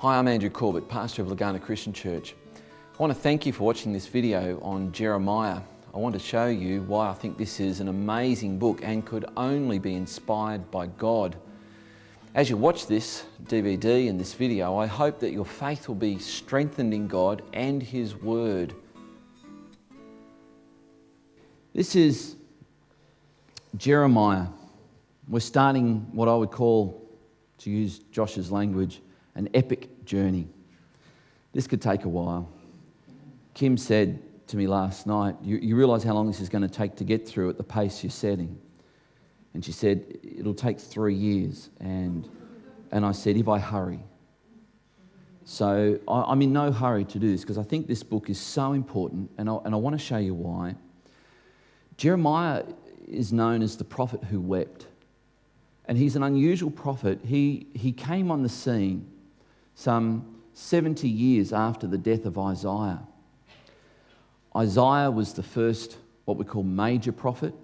Hi, I'm Andrew Corbett, pastor of Legana Christian Church. I want to thank you for watching this video on Jeremiah. I want to show you why I think this is an amazing book and could only be inspired by God. As you watch this DVD and this video, I hope that your faith will be strengthened in God and His Word. This is Jeremiah. We're starting what I would call, to use Josh's language, an epic journey. This could take a while. Kim said to me last night, you realise how long this is going to take to get through at the pace you're setting? And she said, it'll take 3 years. And I said, if I hurry. So I'm in no hurry to do this because I think this book is so important, and I want to show you why. Jeremiah is known as the prophet who wept. And he's an unusual prophet. He came on the scene some 70 years after the death of Isaiah. Isaiah was the first, what we call major prophet.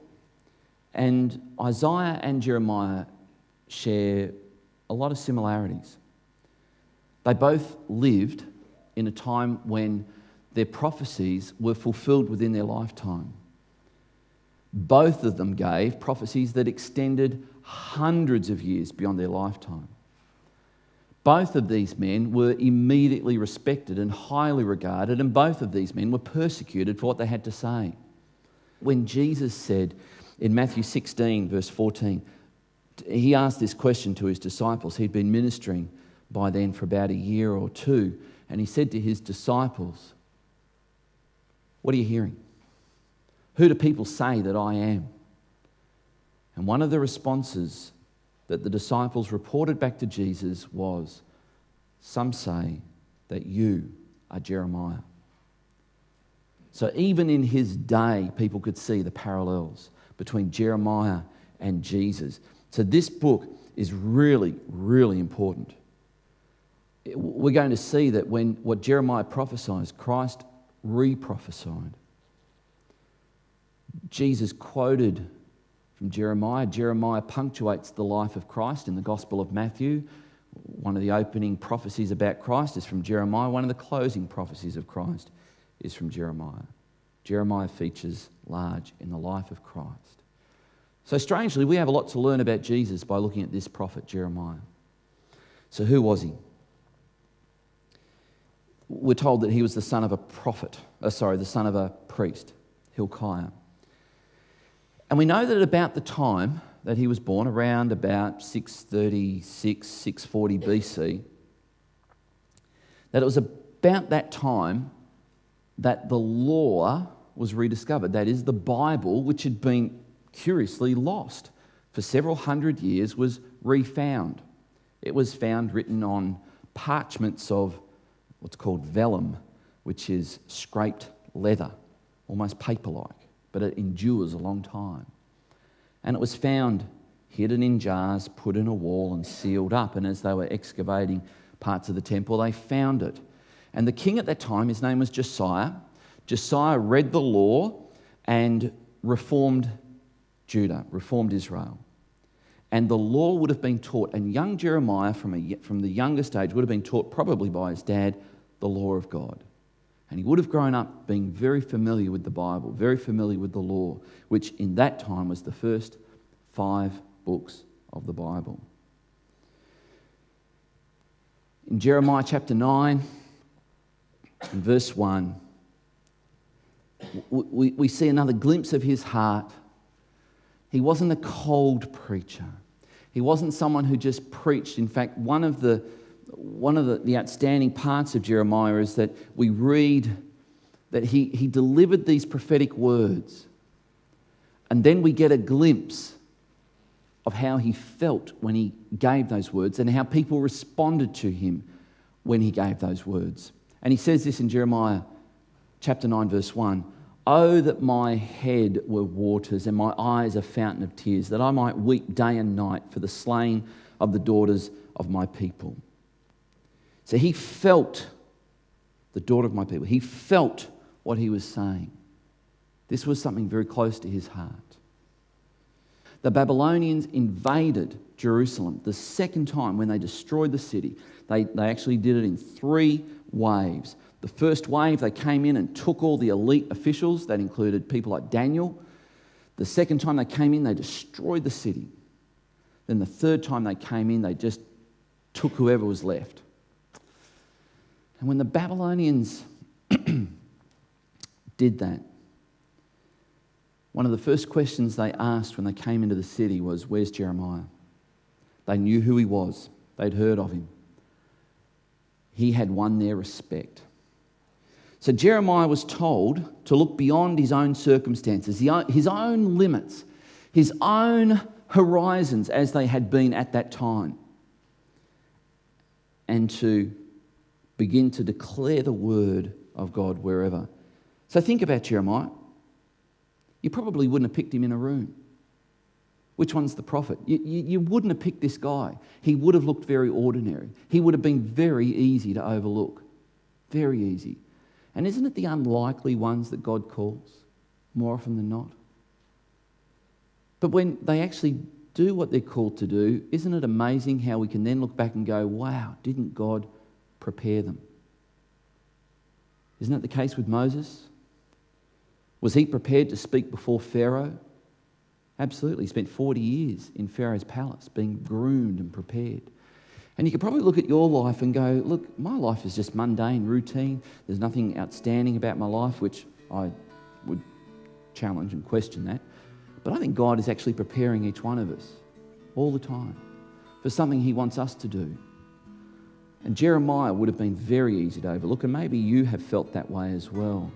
And Isaiah and Jeremiah share a lot of similarities. They both lived in a time when their prophecies were fulfilled within their lifetime. Both of them gave prophecies that extended hundreds of years beyond their lifetime. Both of these men were immediately respected and highly regarded, and both of these men were persecuted for what they had to say. When Jesus said in Matthew 16, verse 14, he asked this question to his disciples. He'd been ministering by then for about a year or two, and he said to his disciples, "What are you hearing? Who do people say that I am?" And one of the responses that the disciples reported back to Jesus was, "Some say that you are Jeremiah." So even in his day, people could see the parallels between Jeremiah and Jesus. So this book is really, really important. We're going to see that when what Jeremiah prophesied, Christ re-prophesied. Jesus quoted from Jeremiah. Jeremiah punctuates the life of Christ in the Gospel of Matthew. One of the opening prophecies about Christ is from Jeremiah. One of the closing prophecies of Christ is from Jeremiah. Jeremiah features large in the life of Christ. So strangely, we have a lot to learn about Jesus by looking at this prophet, Jeremiah. So who was he? We're told that he was the son of a the son of a priest, Hilkiah. And we know that about the time that he was born, around about 636, 640 BC, that it was about that time that the law was rediscovered. That is, the Bible, which had been curiously lost for several hundred years, was refound. It was found written on parchments of what's called vellum, which is scraped leather, almost paper-like, but it endures a long time. And it was found hidden in jars, put in a wall and sealed up. And as they were excavating parts of the temple, they found it. And the king at that time, his name was Josiah. Josiah read the law and reformed Judah, reformed Israel. And the law would have been taught, and young Jeremiah from the youngest age would have been taught probably by his dad, the law of God. And he would have grown up being very familiar with the Bible, very familiar with the law, which in that time was the first 5 books of the Bible. In Jeremiah chapter 9, in verse 1, we see another glimpse of his heart. He wasn't a cold preacher. He wasn't someone who just preached. In fact, one of the outstanding parts of Jeremiah is that we read that he delivered these prophetic words, and then we get a glimpse of how he felt when he gave those words and how people responded to him when he gave those words. And he says this in Jeremiah chapter 9, verse 1, "Oh, that my head were waters and my eyes a fountain of tears, that I might weep day and night for the slain of the daughters of my people." So he felt the daughter of my people. He felt what he was saying. This was something very close to his heart. The Babylonians invaded Jerusalem the second time when they destroyed the city. They actually did it in 3 waves. The first wave, they came in and took all the elite officials. That included people like Daniel. The second time they came in, they destroyed the city. Then the third time they came in, they just took whoever was left. And when the Babylonians did that, one of the first questions they asked when they came into the city was, "Where's Jeremiah?" They knew who he was. They'd heard of him. He had won their respect. So Jeremiah was told to look beyond his own circumstances, his own limits, his own horizons as they had been at that time, and to begin to declare the word of God wherever. So think about Jeremiah. You probably wouldn't have picked him in a room. Which one's the prophet? You wouldn't have picked this guy. He would have looked very ordinary. He would have been very easy to overlook. Very easy. And isn't it the unlikely ones that God calls more often than not? But when they actually do what they're called to do, isn't it amazing how we can then look back and go, wow, didn't God prepare them? Isn't that the case with Moses? Was he prepared to speak before Pharaoh? Absolutely. He spent 40 years in Pharaoh's palace being groomed and prepared. And you could probably look at your life and go, look, my life is just mundane, routine. There's nothing outstanding about my life, which I would challenge and question that. But I think God is actually preparing each one of us all the time for something he wants us to do. And Jeremiah would have been very easy to overlook, and maybe you have felt that way as well.